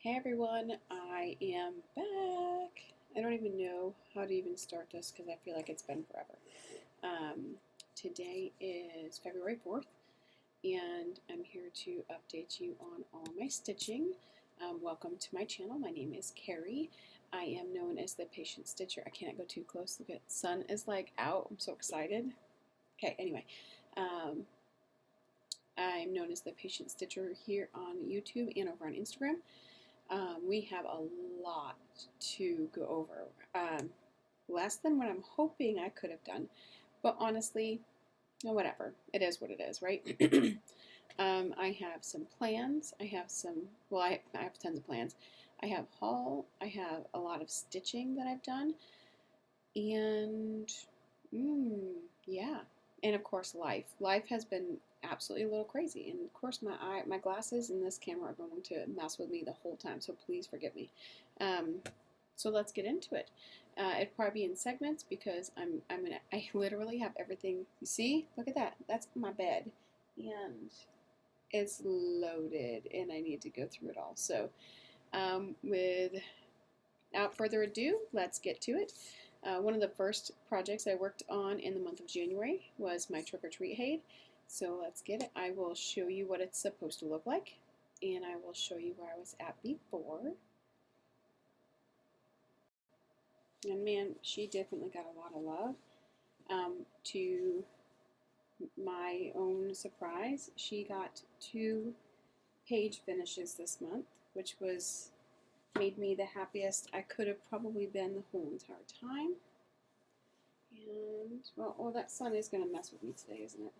Hey everyone, I am back. I don't even know how to even start this because I feel like it's been forever. Today is February 4th, and I'm here to update you on all my stitching. Welcome to my channel. My name is Carrie. I am known as the Patient Stitcher. I can't go too close. Look at sun is like out. I'm so excited. Okay, anyway. I'm known as the Patient Stitcher here on YouTube and over on Instagram. We have a lot to go over. Less than what I'm hoping I could have done. But honestly, whatever. It is what it is, right? I have some plans. I have tons of plans. I have haul. I have a lot of stitching that I've done. And, yeah. And of course, life. Life has been absolutely a little crazy. And of course, my glasses and this camera are going to mess with me the whole time, so please forgive me. So let's get into it. It'd probably be in segments because I literally have everything. You see? Look at that. That's my bed. And it's loaded, and I need to go through it all. So without further ado, let's get to it. One of the first projects I worked on in the month of January was my trick-or-treat Haid. So let's get it. I will show you what it's supposed to look like, and I will show you where I was at before. And man, she definitely got a lot of love. To my own surprise, she got 2 page finishes this month, which made me the happiest I could have probably been the whole entire time. And, well, that sun is going to mess with me today, isn't it?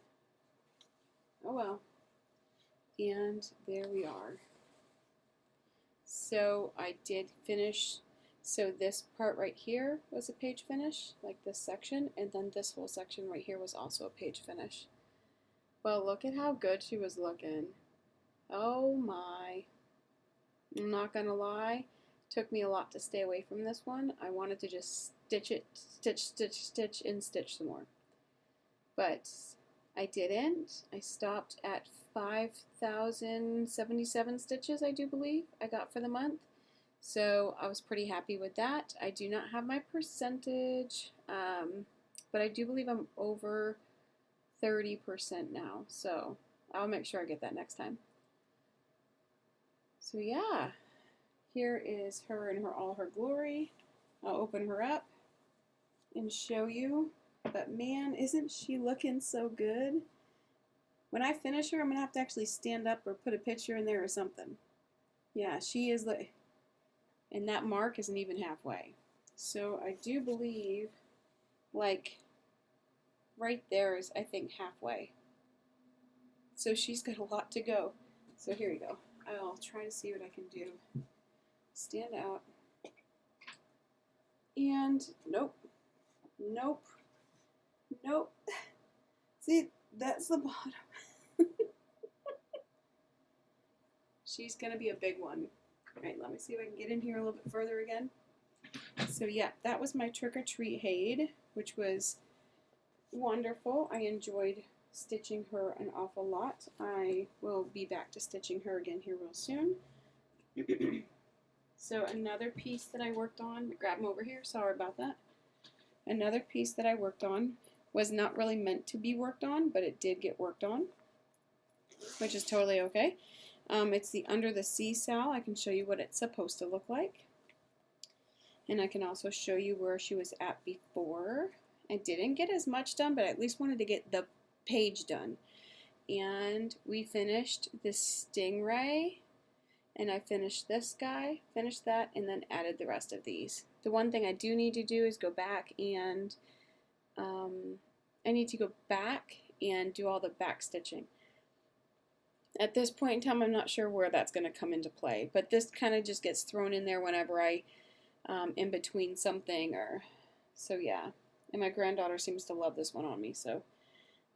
Oh well. And there we are. So I did finish. So this part right here was a page finish, like this section, and then this whole section right here was also a page finish. Well, look at how good she was looking. Oh my. I'm not gonna lie, it took me a lot to stay away from this one. I wanted to just stitch it, stitch, and stitch some more. But I didn't. I stopped at 5,077 stitches, I do believe, I got for the month. So I was pretty happy with that. I do not have my percentage, but I do believe I'm over 30% now. So I'll make sure I get that next time. So yeah, here is her in all her glory. I'll open her up and show you. But man, isn't she looking so good? When I finish her, I'm going to have to actually stand up or put a picture in there or something. Yeah, she is and that mark isn't even halfway. So I do believe, like, right there is, I think, halfway. So she's got a lot to go. So here you go. I'll try to see what I can do. Stand out. And nope. Nope. Nope. See, that's the bottom. She's going to be a big one. All right, let me see if I can get in here a little bit further again. So yeah, that was my trick-or-treat Haid, which was wonderful. I enjoyed stitching her an awful lot. I will be back to stitching her again here real soon. So another piece that I worked on, grab them over here, sorry about that. Another piece that I worked on was not really meant to be worked on, but it did get worked on, which is totally okay. It's the Under the Sea Sal. I can show you what it's supposed to look like. And I can also show you where she was at before. I didn't get as much done, but I at least wanted to get the page done. And we finished this stingray, and I finished this guy, finished that, and then added the rest of these. The one thing I do need to do is go back and I need to go back and do all the back stitching. At this point in time, I'm not sure where that's going to come into play, but this kind of just gets thrown in there whenever I in between something, or so yeah. And my granddaughter seems to love this one on me, so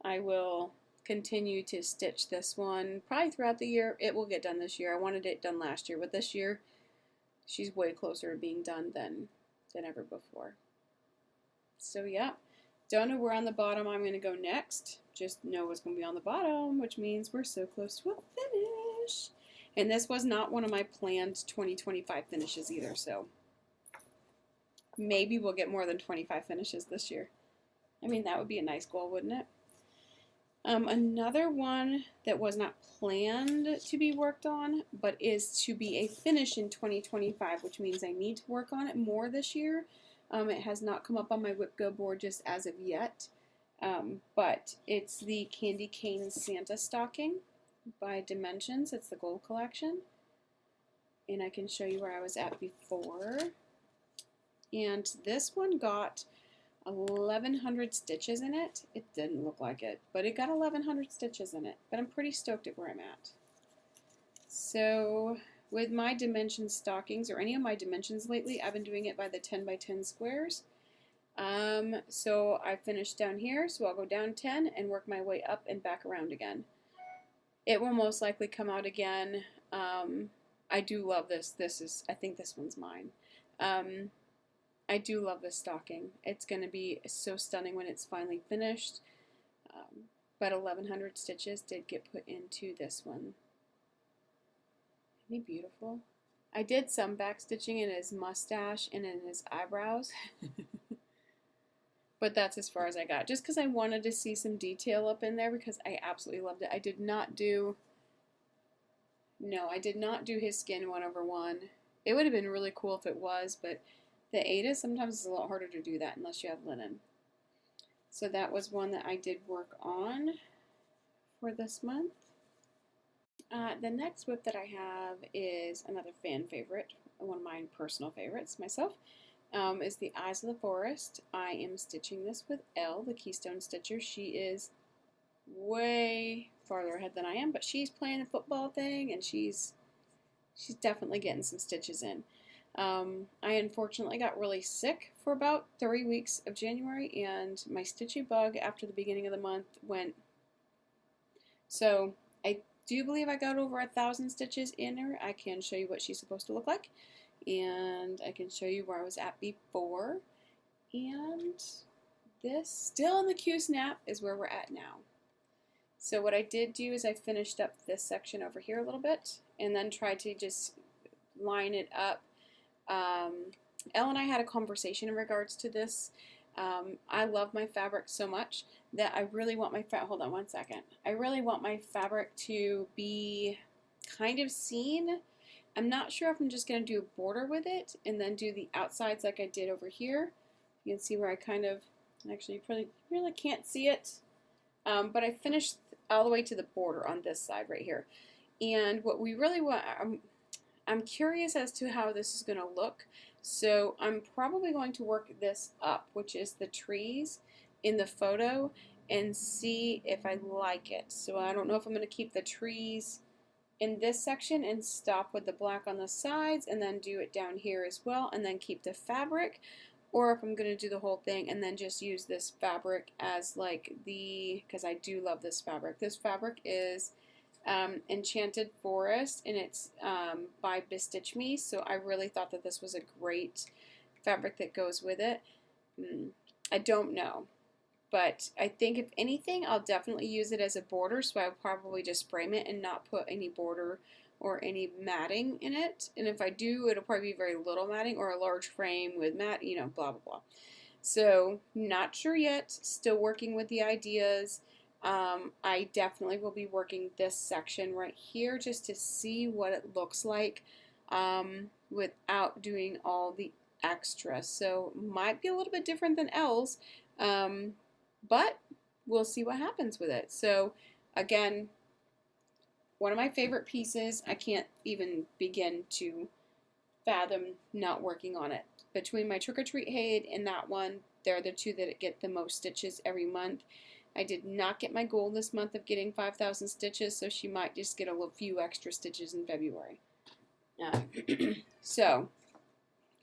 I will continue to stitch this one probably throughout the year. It will get done this year. I wanted it done last year, but this year she's way closer to being done than ever before. So yeah, don't know where on the bottom I'm going to go next. Just know what's going to be on the bottom, which means we're so close to a finish. And this was not one of my planned 2025 finishes either, so maybe we'll get more than 25 finishes this year. I mean, that would be a nice goal, wouldn't it? Another one that was not planned to be worked on, but is to be a finish in 2025, which means I need to work on it more this year. It has not come up on my Whip Go board just as of yet, but it's the Candy Cane Santa stocking by Dimensions. It's the gold collection, and I can show you where I was at before. And this one got 1,100 stitches in it. It didn't look like it, but it got 1,100 stitches in it. But I'm pretty stoked at where I'm at. So with my dimension stockings, or any of my dimensions lately, I've been doing it by the 10 by 10 squares. So I finished down here, so I'll go down 10 and work my way up and back around again. It will most likely come out again. I do love this. I think this one's mine. I do love this stocking. It's going to be so stunning when it's finally finished. But 1,100 stitches did get put into this one. Isn't he beautiful? I did some back stitching in his mustache and in his eyebrows. But that's as far as I got. Just because I wanted to see some detail up in there because I absolutely loved it. I did not do his skin 1/1. It would have been really cool if it was, but the Ada sometimes is a lot harder to do that unless you have linen. So that was one that I did work on for this month. The next whip that I have is another fan favorite, one of my personal favorites myself, is the Eyes of the Forest. I am stitching this with Elle, the Keystone Stitcher. She is way farther ahead than I am, but she's playing the football thing, and she's definitely getting some stitches in. I unfortunately got really sick for about 3 weeks of January, and my stitchy bug after the beginning of the month went. So I do believe I got over 1,000 stitches in her. I can show you what she's supposed to look like, and I can show you where I was at before. And this, still in the Q snap, is where we're at now. So what I did do is I finished up this section over here a little bit, and then tried to just line it up. Elle and I had a conversation in regards to this. I love my fabric so much that I really want my hold on one second. I really want my fabric to be kind of seen. I'm not sure if I'm just going to do a border with it and then do the outsides like I did over here. You can see where I kind of, actually you really can't see it, but I finished all the way to the border on this side right here. And what we really want, I'm curious as to how this is going to look, so I'm probably going to work this up, which is the trees in the photo, and see if I like it. So I don't know if I'm going to keep the trees in this section and stop with the black on the sides and then do it down here as well and then keep the fabric, or if I'm going to do the whole thing and then just use this fabric as like because I do love this fabric. This fabric is Enchanted Forest, and it's by Bestitch Me, so I really thought that this was a great fabric that goes with it. I don't know, but I think if anything I'll definitely use it as a border, so I'll probably just frame it and not put any border or any matting in it, and if I do, it'll probably be very little matting or a large frame with mat, you know, blah blah blah. So not sure yet, still working with the ideas. I definitely will be working this section right here just to see what it looks like without doing all the extra. So might be a little bit different than Elle's, but we'll see what happens with it. So again, one of my favorite pieces. I can't even begin to fathom not working on it. Between my Trick or Treat Haid and that one, they're the two that get the most stitches every month. I did not get my goal this month of getting 5,000 stitches, so she might just get a few extra stitches in February. So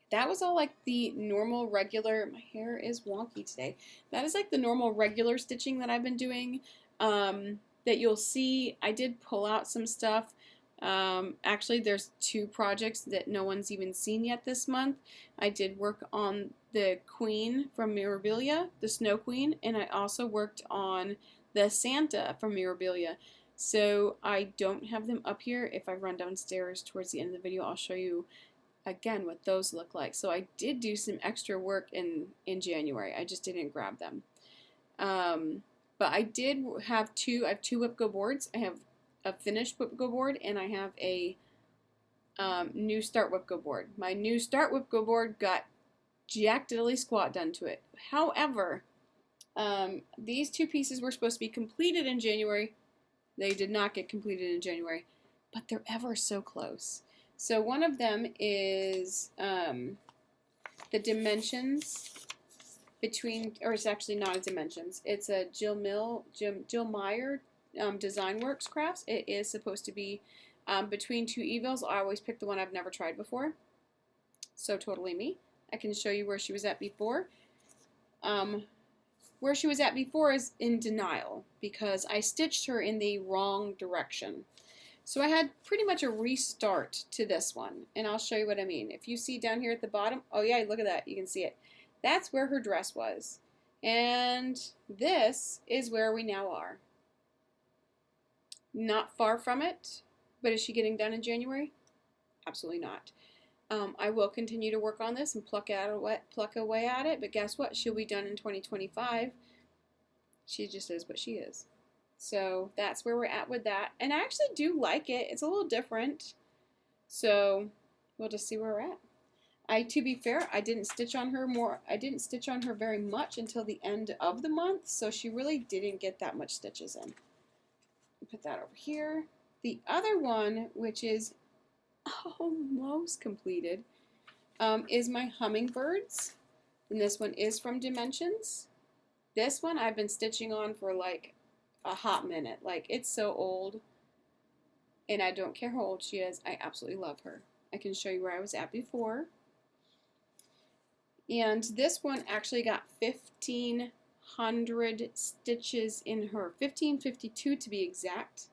that was all like the normal regular, my hair is wonky today. That is like the normal regular stitching that I've been doing that you'll see. I did pull out some stuff. Actually, there's 2 projects that no one's even seen yet this month. I did work on the Queen from Mirabilia, the Snow Queen, and I also worked on the Santa from Mirabilia. So I don't have them up here. If I run downstairs towards the end of the video, I'll show you again what those look like. So I did do some extra work in January. I just didn't grab them. But I did have I have two whip go boards. I have a finished whip go board, and I have a new start whip go board. My new start whip go board got jack diddly squat done to it. However, these two pieces were supposed to be completed in January. They did not get completed in January, but they're ever so close. So one of them is the dimensions between, or it's actually not a dimensions. It's a Jill Meyer Design Works Crafts. It is supposed to be between two evils. I always pick the one I've never tried before. So totally me. I can show you where she was at before. Where she was at before is in denial because I stitched her in the wrong direction. So I had pretty much a restart to this one, and I'll show you what I mean. If you see down here at the bottom, oh yeah, look at that, you can see it. That's where her dress was. And this is where we now are. Not far from it, but is she getting done in January? Absolutely not. I will continue to work on this and pluck away at it, but guess what? She'll be done in 2025. She just is what she is. So that's where we're at with that. And I actually do like it. It's a little different. So we'll just see where we're at. To be fair, I didn't stitch on her very much until the end of the month, so she really didn't get that much stitches in. Put that over here. The other one, which is almost completed, is my hummingbirds, and this one is from Dimensions. This one I've been stitching on for like a hot minute. Like, it's so old, and I don't care how old she is. I absolutely love her. I can show you where I was at before. And this one actually got 1,500 stitches in her, 1,552 to be exact.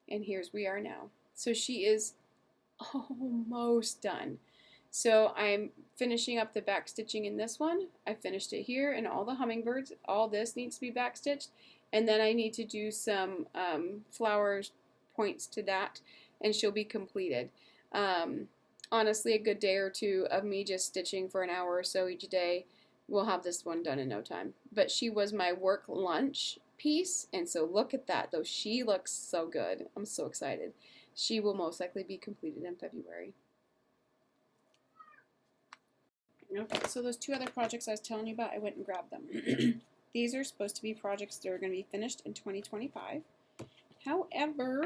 And here's we are now. So she is almost done. So I'm finishing up the back stitching in this one. I finished it here, and all the hummingbirds, all this needs to be back stitched, and then I need to do some flowers points to that, and she'll be completed. Honestly, a good day or two of me just stitching for an hour or so each day will have this one done in no time. But she was my work lunch piece, and so look at that, though. She looks so good. I'm so excited. She will most likely be completed in February. Okay, so those two other projects I was telling you about, I went and grabbed them. These are supposed to be projects that are going to be finished in 2025. However,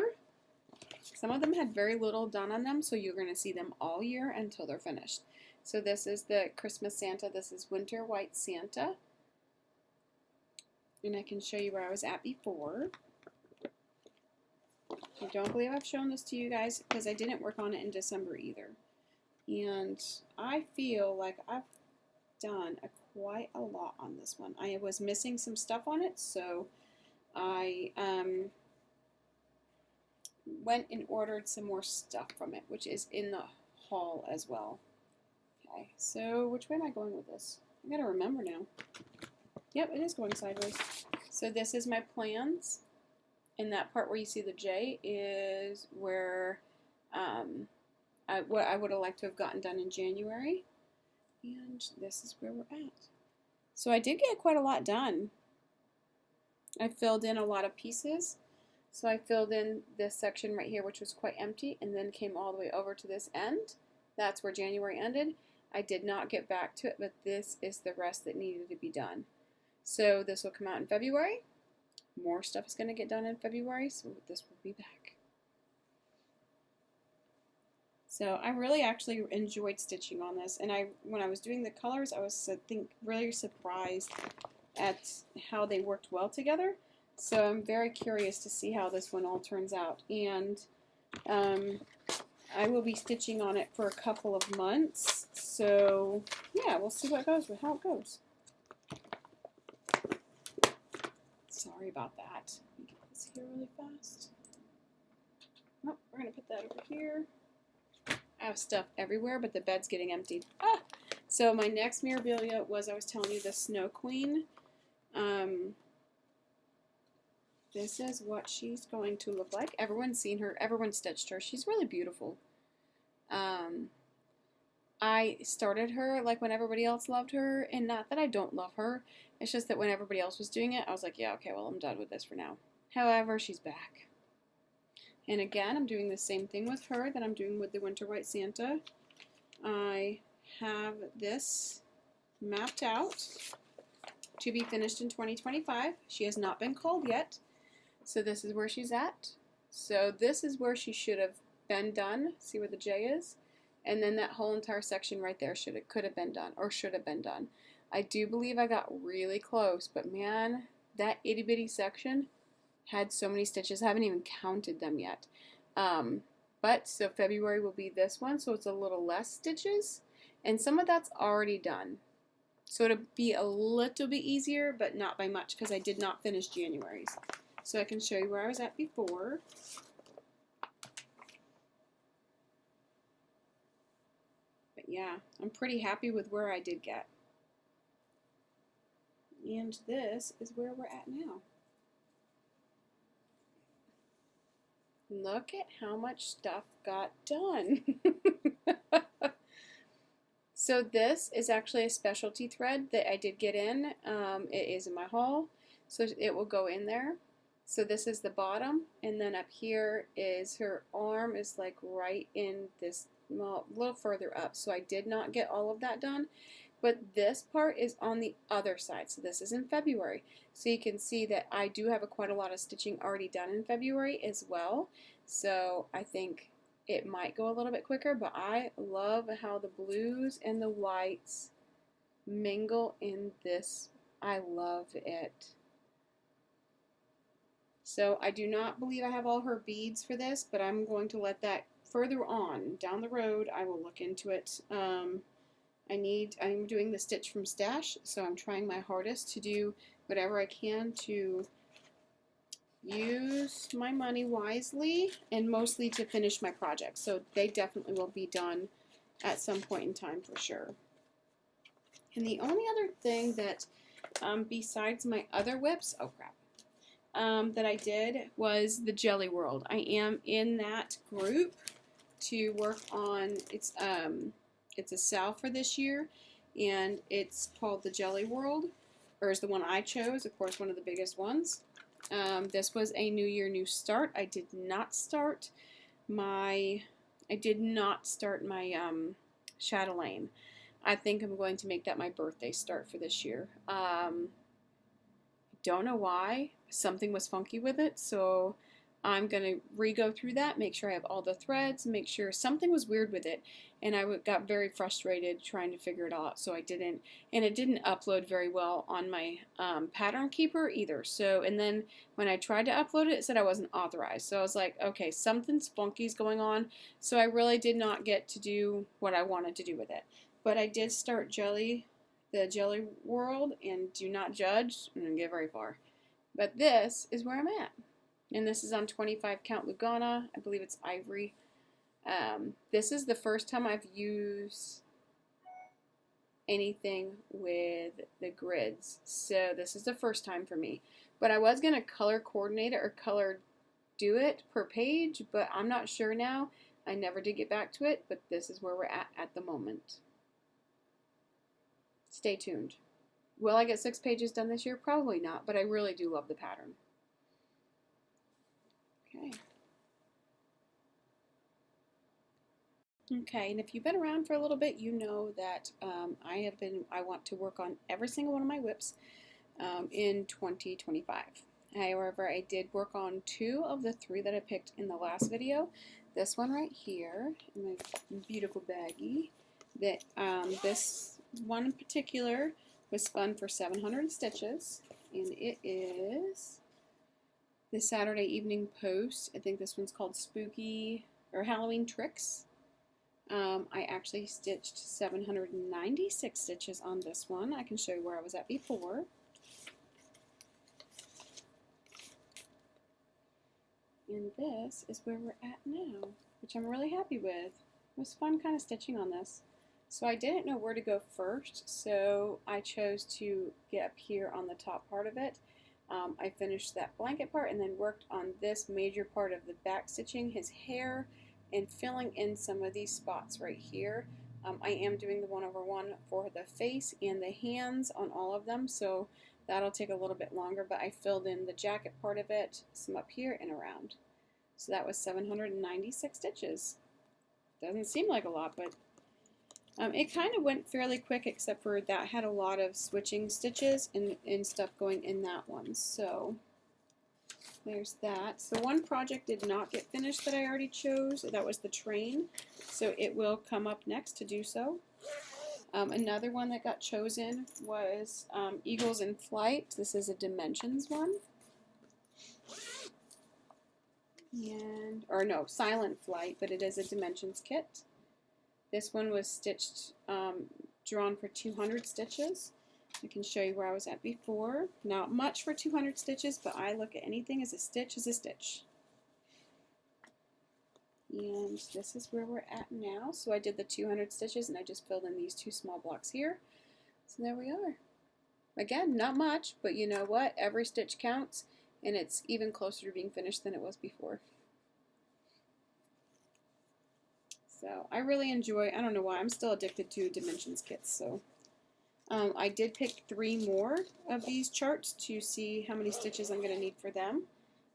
some of them had very little done on them, so you're going to see them all year until they're finished. So this is the Christmas Santa. This is Winter White Santa. And I can show you where I was at before. I don't believe I've shown this to you guys because I didn't work on it in December either. And I feel like I've done quite a lot on this one. I was missing some stuff on it, so I went and ordered some more stuff from it, which is in the haul as well. Okay, so which way am I going with this? I gotta remember now. Yep, it is going sideways. So this is my plans, and that part where you see the J is where what I would have liked to have gotten done in January, and this is where we're at. So I did get quite a lot done. I filled in a lot of pieces. So I filled in this section right here, which was quite empty, and then came all the way over to this end. That's where January ended. I did not get back to it, but this is the rest that needed to be done. So this will come out in February. More stuff is going to get done in February, so this will be back. So I really actually enjoyed stitching on this, and when I was doing the colors, I was really surprised at how they worked well together. So I'm very curious to see how this one all turns out, and I will be stitching on it for a couple of months. So yeah, we'll see how it goes. Sorry about that. Let me get this here really fast. Oh, we're gonna put that over here. I have stuff everywhere, but the bed's getting emptied. Ah! So my next mirabilia was, I was telling you, the Snow Queen. this is what she's going to look like. Everyone's seen her. Everyone stitched her. She's really beautiful. I started her like when everybody else loved her, and not that I don't love her. It's just that when everybody else was doing it, I was like, yeah, okay, well, I'm done with this for now. However, she's back. And again, I'm doing the same thing with her that I'm doing with the Winter White Santa. I have this mapped out to be finished in 2025. She has not been called yet. So this is where she's at. So this is where she should have been done. See where the J is? And then that whole entire section right there could have been done, or should have been done. I do believe I got really close, but man, that itty bitty section had so many stitches. I haven't even counted them yet. But so February will be this one, so it's a little less stitches, and some of that's already done. So it'll be a little bit easier, but not by much, because I did not finish January's. So I can show you where I was at before. But yeah, I'm pretty happy with where I did get. And this is where we're at now. Look at how much stuff got done. So this is actually a specialty thread that I did get in. It is in my haul, so it will go in there. So this is the bottom, and then up here is her arm is like right in this, well, a little further up. So I did not get all of that done, but this part is on the other side. So this is in February. So you can see that I do have quite a lot of stitching already done in February as well. So I think it might go a little bit quicker, but I love how the blues and the whites mingle in this. I love it. So I do not believe I have all her beads for this, but I'm going to let that further on down the road. I will look into it. I'm doing the stitch from stash, so I'm trying my hardest to do whatever I can to use my money wisely, and mostly to finish my project. So they definitely will be done at some point in time for sure. And the only other thing that, besides my other whips, oh crap, that I did was the Jelly World. I am in that group to work on, it's a sale for this year, and it's called the Jelly World, or is the one I chose, of course, one of the biggest ones. This was a New Year, New Start. I did not start my chatelaine. I think I'm going to make that my birthday start for this year. Don't know why. Something was funky with it, so I'm going to re-go through that, make sure I have all the threads, make sure something was weird with it, and I got very frustrated trying to figure it out, so I didn't, and it didn't upload very well on my pattern keeper either. So, and then when I tried to upload it, it said I wasn't authorized, so I was like, okay, something's funky's going on, so I really did not get to do what I wanted to do with it. But I did start the Jelly World, and do not judge, I didn't get very far. But this is where I'm at. And this is on 25 count Lugana. I believe it's ivory. This is the first time I've used anything with the grids. So this is the first time for me. But I was going to color coordinate it or color do it per page, but I'm not sure now. I never did get back to it, but this is where we're at the moment. Stay tuned. Will I get 6 pages done this year? Probably not, but I really do love the pattern. Okay, and if you've been around for a little bit, you know that I want to work on every single one of my whips in 2025. However, I did work on 2 of the 3 that I picked in the last video. This one right here, in my beautiful baggie, that this one in particular was spun for 700 stitches, and it is the Saturday Evening Post. I think this one's called Spooky or Halloween Tricks. I actually stitched 796 stitches on this one. I can show you where I was at before. And this is where we're at now, which I'm really happy with. It was fun kind of stitching on this. So I didn't know where to go first, so I chose to get up here on the top part of it. I finished that blanket part and then worked on this major part of the back stitching, his hair, and filling in some of these spots right here. I am doing the 1/1 for the face and the hands on all of them, so that'll take a little bit longer, but I filled in the jacket part of it, some up here and around. So that was 796 stitches. Doesn't seem like a lot, but it kind of went fairly quick, except for that had a lot of switching stitches and stuff going in that one. So there's that. So one project did not get finished that I already chose. That was the train. So it will come up next to do so. Another one that got chosen was Eagles in Flight. This is a Dimensions one. Or no, Silent Flight, but it is a Dimensions kit. This one was stitched, drawn for 200 stitches. I can show you where I was at before. Not much for 200 stitches, but I look at anything as a stitch is a stitch. And this is where we're at now. So I did the 200 stitches and I just filled in these 2 small blocks here. So there we are. Again, not much, but you know what? Every stitch counts, and it's even closer to being finished than it was before. So I really enjoy, I don't know why, I'm still addicted to Dimensions kits. So I did pick 3 more of these charts to see how many stitches I'm going to need for them.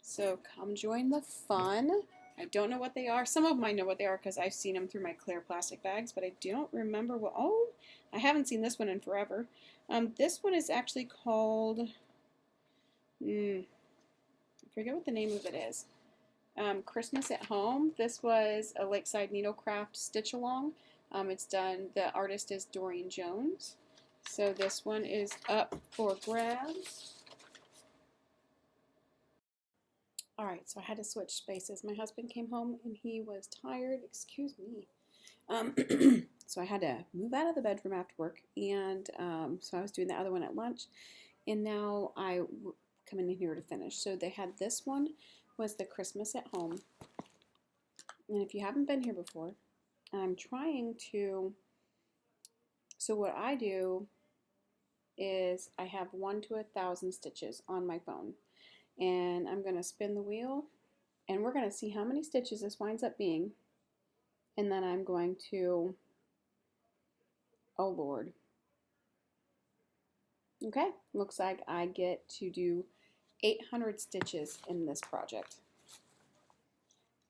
So come join the fun. I don't know what they are. Some of them I know what they are because I've seen them through my clear plastic bags, but I don't remember what, oh, I haven't seen this one in forever. This one is actually called, I forget what the name of it is. Christmas at Home. This was a Lakeside Needlecraft stitch along. It's done, the artist is Doreen Jones. So this one is up for grabs. Alright, so I had to switch spaces. My husband came home and he was tired, excuse me. So I had to move out of the bedroom after work, and so I was doing the other one at lunch, and now I come in here to finish. So they had this one, was the Christmas at Home, and if you haven't been here before, I'm trying to, so what I do is I have 1 to 1,000 stitches on my phone, and I'm going to spin the wheel, and we're going to see how many stitches this winds up being, and then I'm going to, oh Lord, okay, looks like I get to do 800 stitches in this project.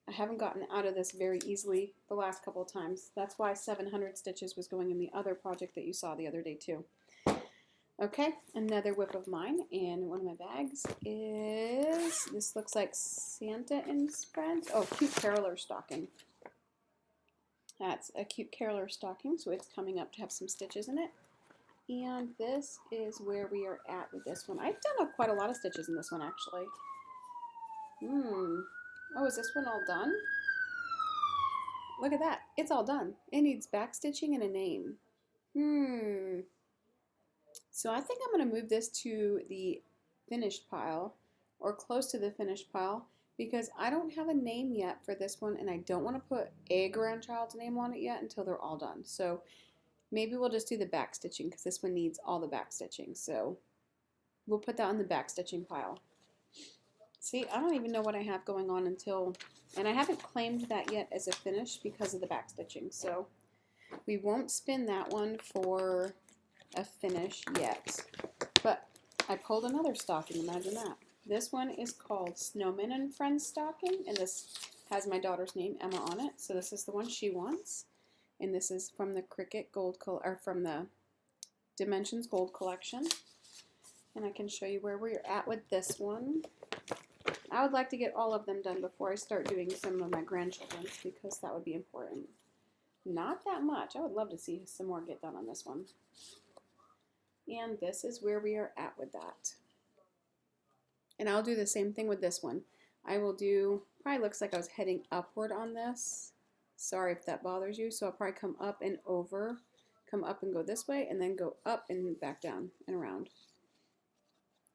I haven't gotten out of this very easily the last couple of times. That's why 700 stitches was going in the other project that you saw the other day too. Okay, another whip of mine, and one of my bags is, this looks like Santa and Friends. Oh, cute caroler stocking. That's a cute caroler stocking, so it's coming up to have some stitches in it. And this is where we are at with this one. I've done quite a lot of stitches in this one, actually. Oh, is this one all done? Look at that. It's all done. It needs back stitching and a name. So I think I'm going to move this to the finished pile, or close to the finished pile, because I don't have a name yet for this one, and I don't want to put a grandchild's name on it yet until they're all done. So maybe we'll just do the back stitching, because this one needs all the back stitching. So we'll put that on the back stitching pile. See, I don't even know what I have going on until, and I haven't claimed that yet as a finish because of the back stitching. So we won't spin that one for a finish yet. But I pulled another stocking, imagine that. This one is called Snowman and Friends stocking, and this has my daughter's name, Emma, on it. So this is the one she wants. And this is from the Cricut Gold, or from the Dimensions Gold Collection. And I can show you where we're at with this one. I would like to get all of them done before I start doing some of my grandchildren's, because that would be important. Not that much. I would love to see some more get done on this one. And this is where we are at with that. And I'll do the same thing with this one. I will do, probably looks like I was heading upward on this. Sorry if that bothers you. So I'll probably come up and over, come up and go this way, and then go up and back down and around.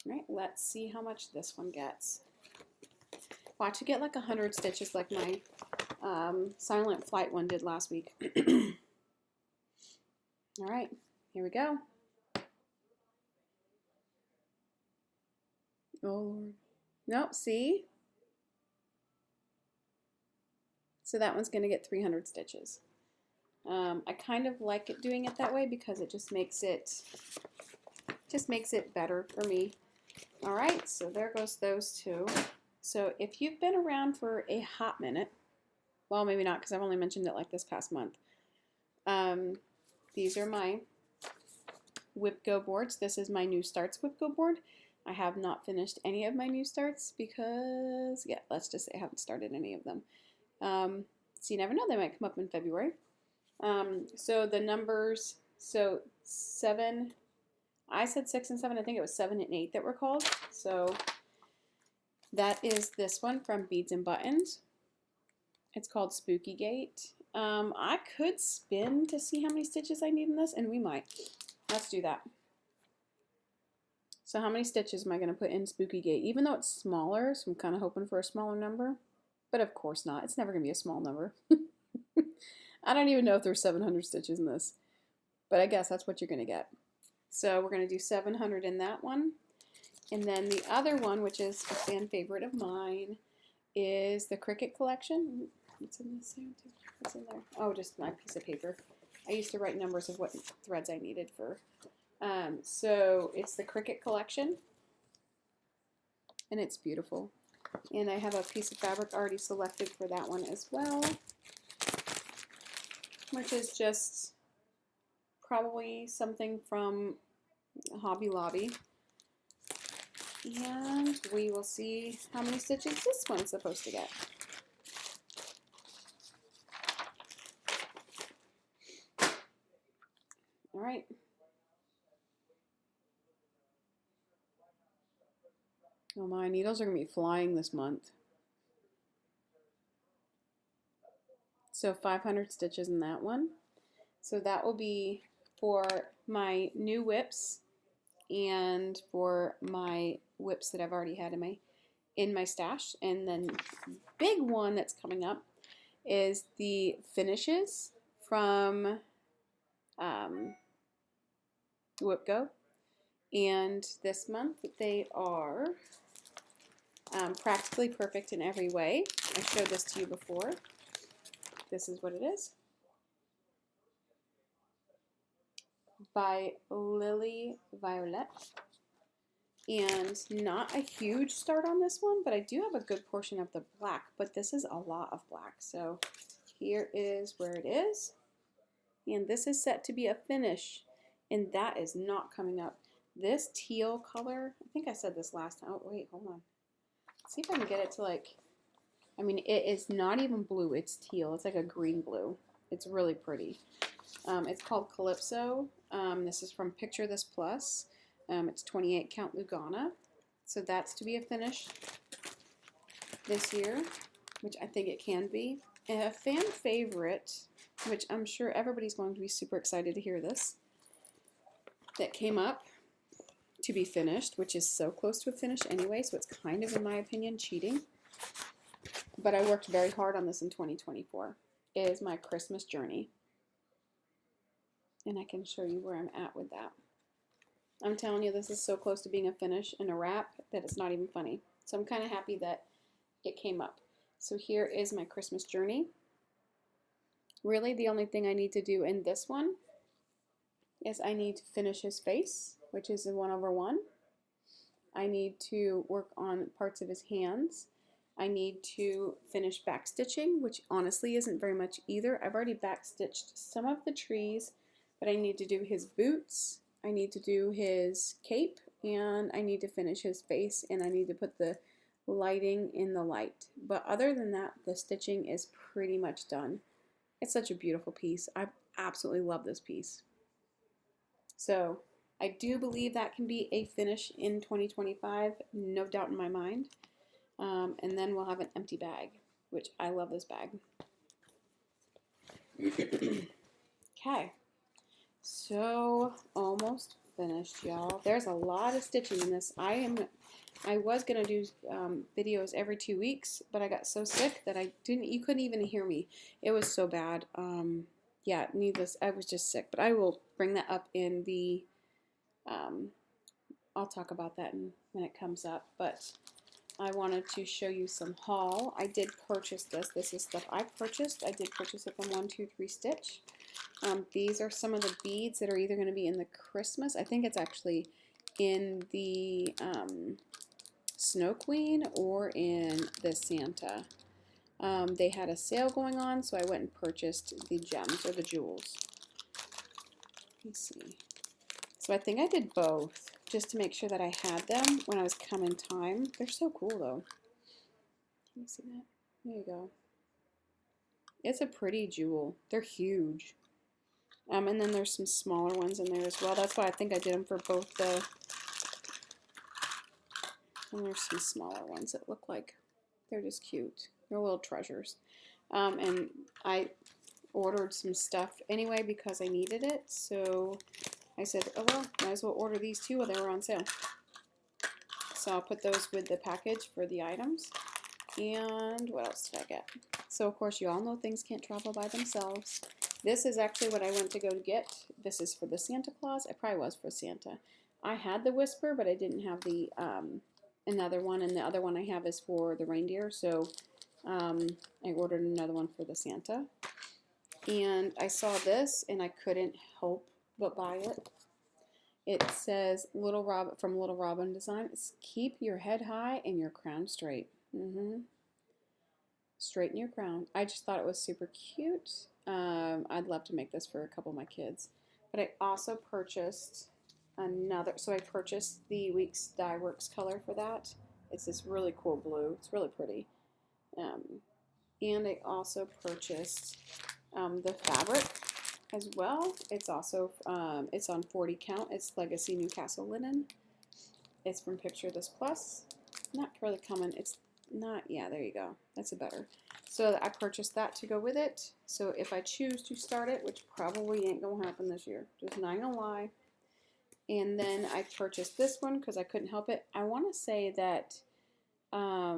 All right, let's see how much this one gets. Watch it get like 100 stitches like my Silent Flight one did last week. All right, here we go. Oh, Lord. Nope, see? So that one's going to get 300 stitches. I kind of like it doing it that way because it just makes it better for me. All right, so there goes those two. So if you've been around for a hot minute, well, maybe not because I've only mentioned it like this past month. These are my Whip Go boards. This is my New Starts Whip Go board. I have not finished any of my New Starts because, yeah, let's just say I haven't started any of them. So you never know, they might come up in February. So the numbers, so 7, I said 6 and 7, I think it was 7 and 8 that were called. So that is this one from Beads and Buttons. It's called Spooky Gate. I could spin to see how many stitches I need in this, and we might. Let's do that. So how many stitches am I going to put in Spooky Gate? Even though it's smaller, so I'm kind of hoping for a smaller number. But of course not. It's never going to be a small number. I don't even know if there's 700 stitches in this. But I guess that's what you're going to get. So we're going to do 700 in that one. And then the other one, which is a fan favorite of mine, is the Cricut collection. What's in this here? What's in there? Oh, just my piece of paper. I used to write numbers of what threads I needed for. So it's the Cricut collection. And it's beautiful. And I have a piece of fabric already selected for that one as well, which is just probably something from Hobby Lobby. And we will see how many stitches this one's supposed to get. All right. Oh, my needles are going to be flying this month. So 500 stitches in that one. So that will be for my new whips and for my whips that I've already had in my stash. And then big one that's coming up is the finishes from Whip Go. And this month they are practically perfect in every way. I showed this to you before. This is what it is. By Lily Violet. And not a huge start on this one, but I do have a good portion of the black, but this is a lot of black. So here is where it is. And this is set to be a finish, and that is not coming up. This teal color, I think I said this last time. Oh, wait, hold on. Let's see if I can get it to like, I mean, it is not even blue, it's teal. It's like a green blue. It's really pretty. It's called Calypso. This is from Picture This Plus. It's 28 count Lugana. So that's to be a finish this year, which I think it can be. And a fan favorite, which I'm sure everybody's going to be super excited to hear this, that came up to be finished, which is so close to a finish anyway, so it's kind of, in my opinion, cheating. But I worked very hard on this in 2024, is my Christmas Journey. And I can show you where I'm at with that. I'm telling you, this is so close to being a finish and a wrap that it's not even funny. So I'm kind of happy that it came up. So here is my Christmas Journey. Really, the only thing I need to do in this one is I need to finish his face, which is a 1/1. I need to work on parts of his hands. I need to finish back stitching, which honestly isn't very much either. I've already back stitched some of the trees, but I need to do his boots, I need to do his cape, and I need to finish his face, and I need to put the lighting in the light. But other than that, the stitching is pretty much done. It's such a beautiful piece. I absolutely love this piece. So I do believe that can be a finish in 2025, no doubt in my mind. And then we'll have an empty bag, which I love this bag. Okay, so almost finished, y'all. There's a lot of stitching in this. I was gonna do videos every 2 weeks, but I got so sick that you couldn't even hear me. It was so bad. Yeah, needless, I was just sick, but I will bring that up in the, I'll talk about that in when it comes up, but I wanted to show you some haul. I did purchase this. This is stuff I purchased. I did purchase it from 123 Stitch. These are some of the beads that are either going to be in the Christmas. I think it's actually in the Snow Queen or in the Santa. They had a sale going on, so I went and purchased the gems or the jewels. Let me see. So I think I did both just to make sure that I had them when I was coming time. They're so cool though. Can you see that? There you go. It's a pretty jewel. They're huge. And then there's some smaller ones in there as well. That's why I think I did them for both the... And there's some smaller ones that look like they're just cute. They're little treasures. And I ordered some stuff anyway because I needed it. So I said, oh well, might as well order these two while they were on sale. So I'll put those with the package for the items. And what else did I get? So of course you all know things can't travel by themselves. This is actually what I went to go get. This is for the Santa Claus. It probably was for Santa. I had the Whisper, but I didn't have the another one, and the other one I have is for the reindeer. So I ordered another one for the Santa. And I saw this, and I couldn't help but buy it. It says Little Robin from Little Robin Design. It's keep your head high and your crown straight. Straighten your crown. I just thought it was super cute. I'd love to make this for a couple of my kids. But I also purchased another. So I purchased the Weeks Dye Works color for that. It's this really cool blue. It's really pretty. And I also purchased the fabric as well. It's also it's on 40 count. It's Legacy Newcastle linen. It's from Picture This Plus. Not really coming. It's not. Yeah, there you go. That's a better. So I purchased that to go with it. So if I choose to start it, which probably ain't gonna happen this year, just not gonna lie. And then I purchased this one because I couldn't help it. I want to say that I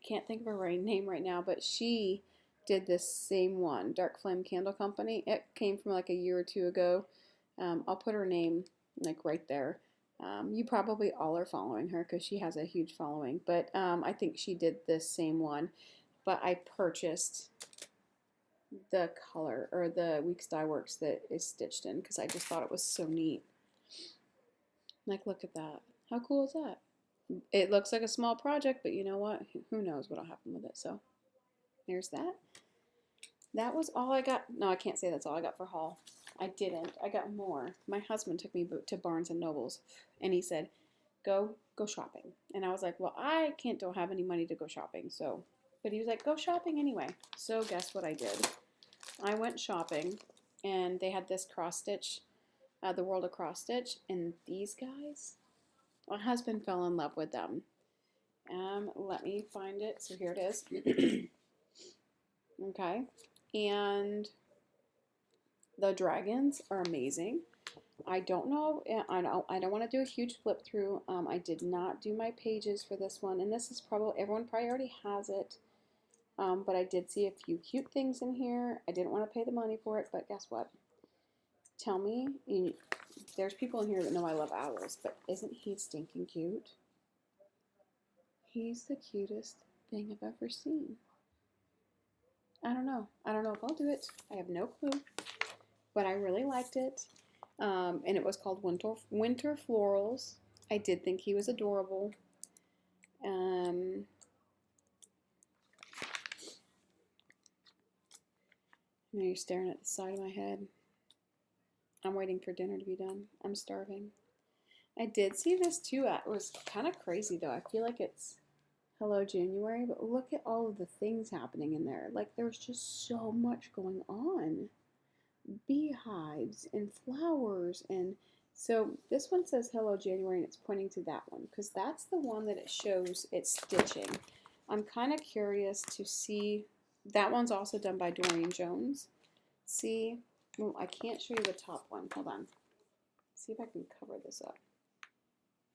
can't think of her name right now, but she did this same one, Dark Flame Candle Company. It came from like a year or two ago. I'll put her name like right there. You probably all are following her because she has a huge following. But I think she did this same one. But I purchased the color or the Weeks Dye Works that is stitched in because I just thought it was so neat. Like, look at that. How cool is that? It looks like a small project, but you know what? Who knows what'll happen with it. So there's that. That was all I got. No, I can't say that's all I got for haul. I didn't. I got more. My husband took me to Barnes and Nobles, and he said, go shopping. And I was like, well, I don't have any money to go shopping. So, but he was like, go shopping anyway. So guess what I did? I went shopping, and they had this cross stitch, the World of Cross Stitch, and these guys, my husband fell in love with them. Let me find it. So here it is. Okay, and the dragons are amazing. I don't know. I don't want to do a huge flip through. I did not do my pages for this one, and this is probably everyone probably already has it. But I did see a few cute things in here. I didn't want to pay the money for it, but guess what? Tell me, there's people in here that know I love owls, but isn't he stinking cute? He's the cutest thing I've ever seen. I don't know. I don't know if I'll do it. I have no clue. But I really liked it. And it was called Winter Florals. I did think he was adorable. Now you're staring at the side of my head. I'm waiting for dinner to be done. I'm starving. I did see this too. It was kind of crazy though. I feel like it's Hello January, but look at all of the things happening in there. Like there's just so much going on. Beehives and flowers, and so this one says Hello January and it's pointing to that one because that's the one that it shows it's stitching. I'm kind of curious to see. That one's also done by Dorian Jones. See, well, I can't show you the top one. Hold on. See if I can cover this up.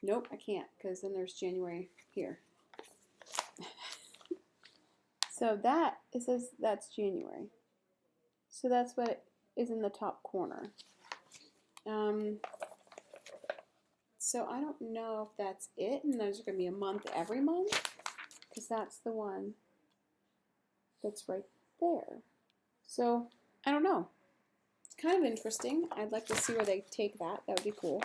Nope, I can't because then there's January here. So that, it says that's January. So that's what it is in the top corner. So I don't know if that's it, and there's going to be a month every month, because that's the one that's right there. So I don't know. It's kind of interesting. I'd like to see where they take that. That would be cool.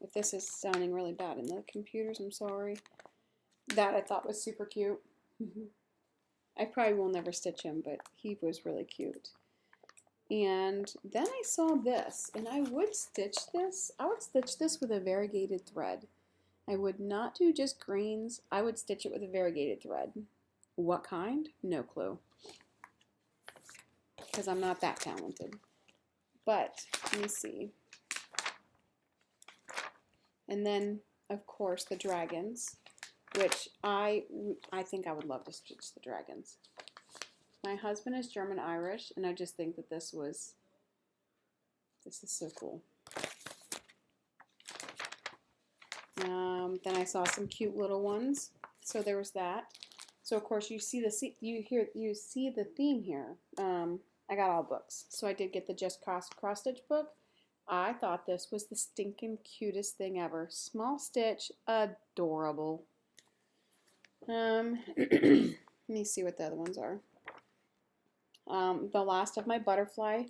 If this is sounding really bad in the computers, I'm sorry. That I thought was super cute. I probably will never stitch him, but he was really cute. And then I saw this, and I would stitch this. I would stitch this with a variegated thread. I would not do just greens. I would stitch it with a variegated thread. What kind? No clue. Because I'm not that talented. But, let me see. And then, of course, the dragons, which I think I would love to stitch the dragons. My husband is German-Irish, and I just think that this is so cool. Then I saw some cute little ones, so there was that. So of course you see the theme here. I got all books, so I did get the Just Cross Stitch book. I thought this was the stinking cutest thing ever. Small stitch, adorable. Let me see what the other ones are. The last of my butterfly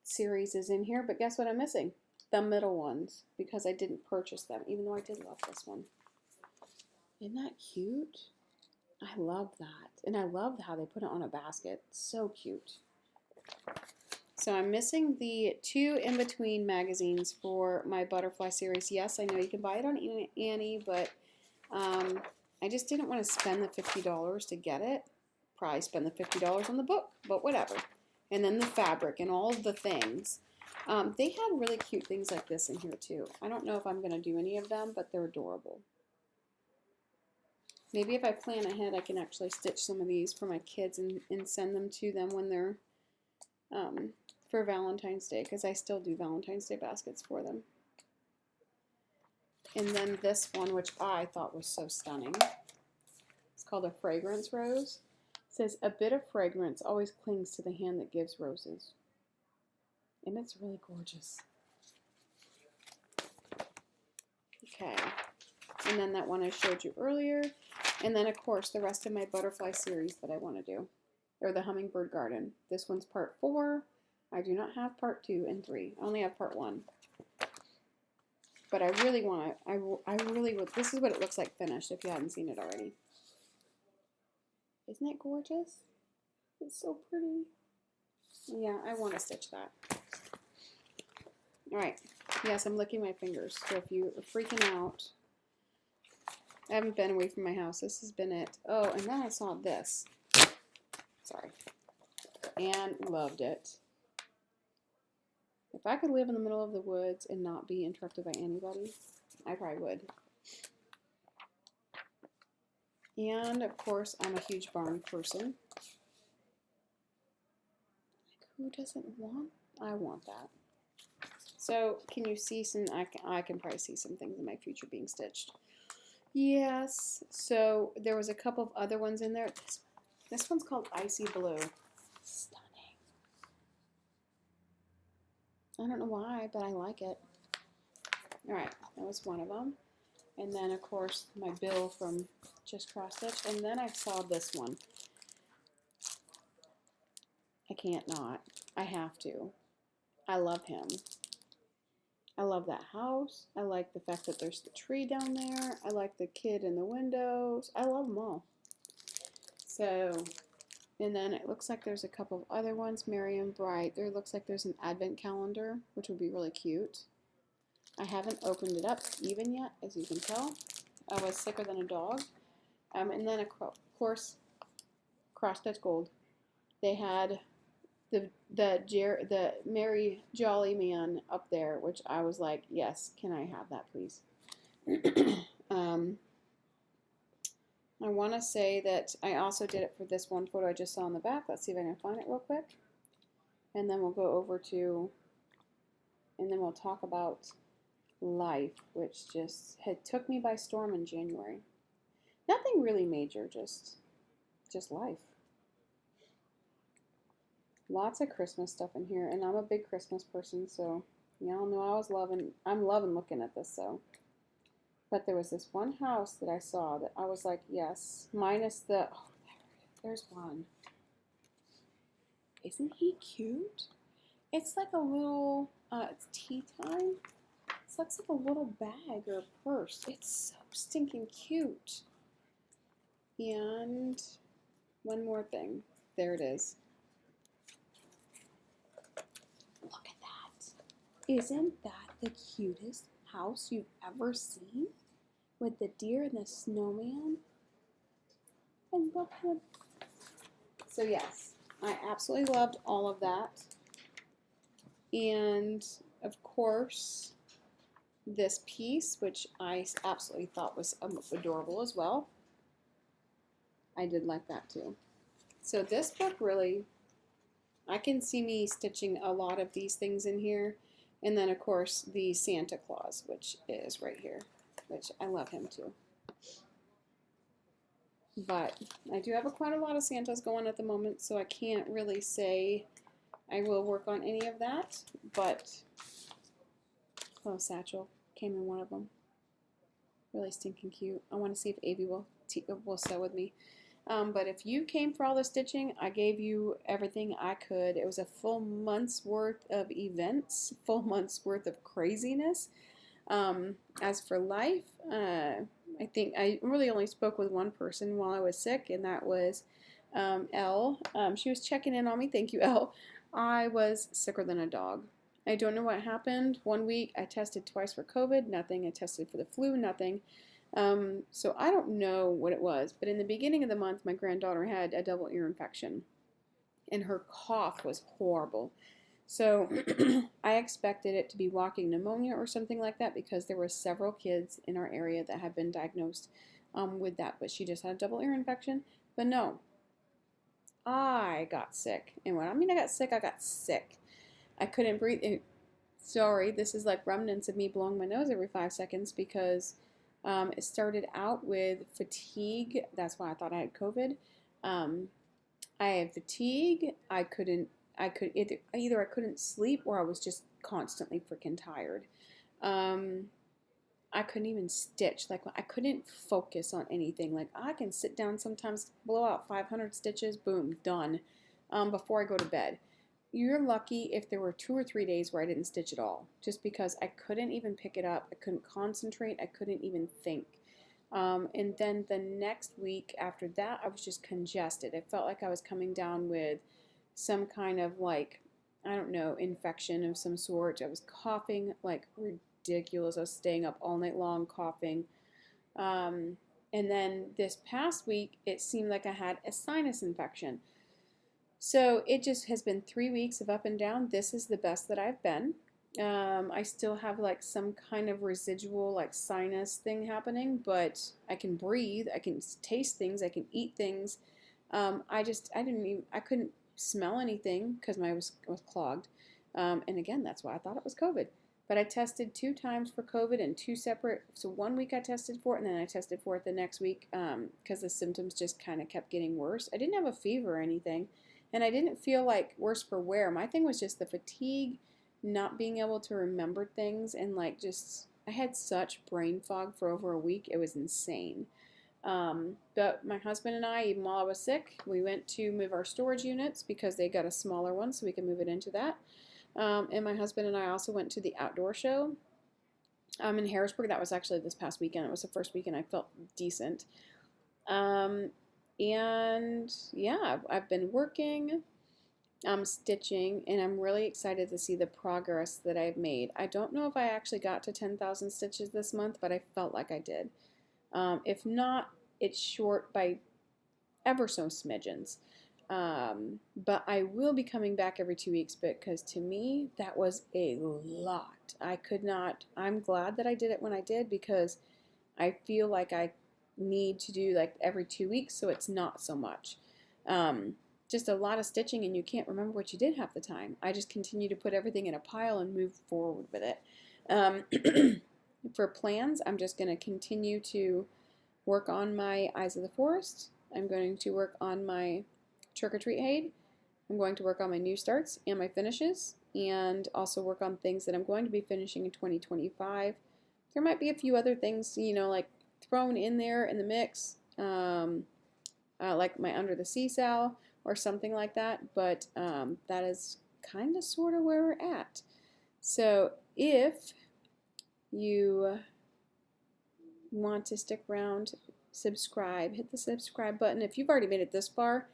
series is in here, but guess what I'm missing? The middle ones, because I didn't purchase them, even though I did love this one. Isn't that cute? I love that. And I love how they put it on a basket. So cute. So I'm missing the 2 in-between magazines for my butterfly series. Yes, I know you can buy it on Annie, but I just didn't want to spend the $50 to get it. Probably spend the $50 on the book, but whatever. And then the fabric and all of the things. They had really cute things like this in here too. I don't know if I'm going to do any of them, but they're adorable. Maybe if I plan ahead, I can actually stitch some of these for my kids and send them to them when they're for Valentine's Day, because I still do Valentine's Day baskets for them. And then this one, which I thought was so stunning. It's called a fragrance rose. It says, a bit of fragrance always clings to the hand that gives roses. And it's really gorgeous. Okay. And then that one I showed you earlier. And then, of course, the rest of my butterfly series that I want to do. Or the Hummingbird Garden. This one's part 4. I do not have part 2 and 3. I only have part 1. But I really want to, I really would, this is what it looks like finished if you haven't seen it already. Isn't it gorgeous? It's so pretty. Yeah, I want to stitch that. Alright, yes, I'm licking my fingers, so if you are freaking out, I haven't been away from my house. This has been it. Oh, and then I saw this. Sorry. And loved it. If I could live in the middle of the woods and not be interrupted by anybody, I probably would. And, of course, I'm a huge barn person. Who doesn't want? I want that. So, can you see some, I can probably see some things in my future being stitched. Yes. So, there was a couple of other ones in there. This one's called Icy Blue. Stunning. I don't know why, but I like it. Alright, that was one of them. And then, of course, my bill from Just Cross Stitch. And then I saw this one. I can't not. I have to. I love him. I love that house. I like the fact that there's the tree down there. I like the kid in the windows. I love them all. So, and then it looks like there's a couple of other ones. Merry and Bright. There looks like there's an advent calendar, which would be really cute. I haven't opened it up even yet, as you can tell. I was sicker than a dog. And then, of course, Cross Stitch Gold. They had the Merry Jolly Man up there, which I was like, yes, can I have that, please? I want to say that I also did it for this one photo I just saw in the back. Let's see if I can find it real quick. And then we'll go over to, and then we'll talk about life, which just took me by storm in January. Nothing really major, just life. Lots of Christmas stuff in here, and I'm a big Christmas person, so Y'all know I'm loving looking at this, so. But there was this one house that I saw that I was like, yes, minus the, oh, there's one. Isn't he cute? It's like a little, it's tea time. It looks like a little bag or a purse. It's so stinking cute. And one more thing. There it is. Look at that. Isn't that the cutest house you've ever seen? With the deer and the snowman? I love him. So yes, I absolutely loved all of that. And of course, this piece, which I absolutely thought was adorable as well. I did like that too. So this book really, I can see me stitching a lot of these things in here. And then of course the Santa Claus, which is right here, which I love him too. But I do have quite a lot of Santas going at the moment, so I can't really say I will work on any of that. But, oh, Satchel came in one of them. Really stinking cute. I want to see if Avi will sew with me. But if you came for all the stitching, I gave you everything I could. It was a full month's worth of events, full month's worth of craziness. As for life, I think I really only spoke with one person while I was sick, and that was Elle. She was checking in on me. Thank you, Elle. I was sicker than a dog. I don't know what happened. One week I tested twice for COVID, nothing. I tested for the flu, nothing. So I don't know what it was, but in the beginning of the month, my granddaughter had a double ear infection, and her cough was horrible. So I expected it to be walking pneumonia or something like that, because there were several kids in our area that had been diagnosed with that, but she just had a double ear infection. But no, I got sick. And when I mean I got sick, I got sick. I couldn't breathe. Sorry, this is like remnants of me blowing my nose every 5 seconds, because it started out with fatigue. That's why I thought I had COVID. I had fatigue. I could either I couldn't sleep, or I was just constantly freaking tired. I couldn't even stitch. Like, I couldn't focus on anything. Like, I can sit down sometimes, blow out 500 stitches, boom, done, before I go to bed. You're lucky if there were 2 or 3 days where I didn't stitch at all, just because I couldn't even pick it up. I couldn't concentrate. I couldn't even think. And then the next week after that, I was just congested. It felt like I was coming down with some kind of, like, I don't know, infection of some sort. I was coughing like ridiculous. I was staying up all night long coughing. And then this past week, it seemed like I had a sinus infection. So it just has been 3 weeks of up and down. This is the best that I've been. I still have like some kind of residual like sinus thing happening, but I can breathe, I can taste things, I can eat things. I couldn't smell anything because my was clogged. And again, that's why I thought it was COVID. But I tested 2 times for COVID in 2 separate, so 1 week I tested for it, and then I tested for it the next week because the symptoms just kind of kept getting worse. I didn't have a fever or anything, and I didn't feel like worse for wear. My thing was just the fatigue, not being able to remember things, and like just, I had such brain fog for over a week. It was insane. But my husband and I, even while I was sick, we went to move our storage units because they got a smaller one, so we can move it into that. And my husband and I also went to the outdoor show in Harrisburg. That was actually this past weekend. It was the first weekend I felt decent. And yeah, I've been working, stitching, and I'm really excited to see the progress that I've made. I don't know if I actually got to 10,000 stitches this month, but I felt like I did. If not, it's short by ever so smidgens. But I will be coming back every 2 weeks, because to me, that was a lot. I'm glad that I did it when I did, because I feel like I need to do like every 2 weeks, so it's not so much. Just a lot of stitching, and you can't remember what you did half the time. I just continue to put everything in a pile and move forward with it. For plans, I'm just going to continue to work on my Eyes of the Forest. I'm going to work on my Trick or Treat Aid. I'm going to work on my new starts and my finishes, and also work on things that I'm going to be finishing in 2025. There might be a few other things, you know, like thrown in there in the mix, like my Under the Sea Sal or something like that, but that is kind of sort of where we're at. So if you want to stick around, subscribe, hit the subscribe button. If you've already made it this far,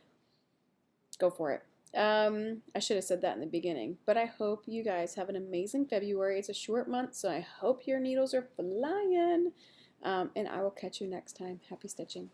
go for it. I should have said that in the beginning, but I hope you guys have an amazing February. It's a short month, so I hope your needles are flying, and I will catch you next time. Happy stitching.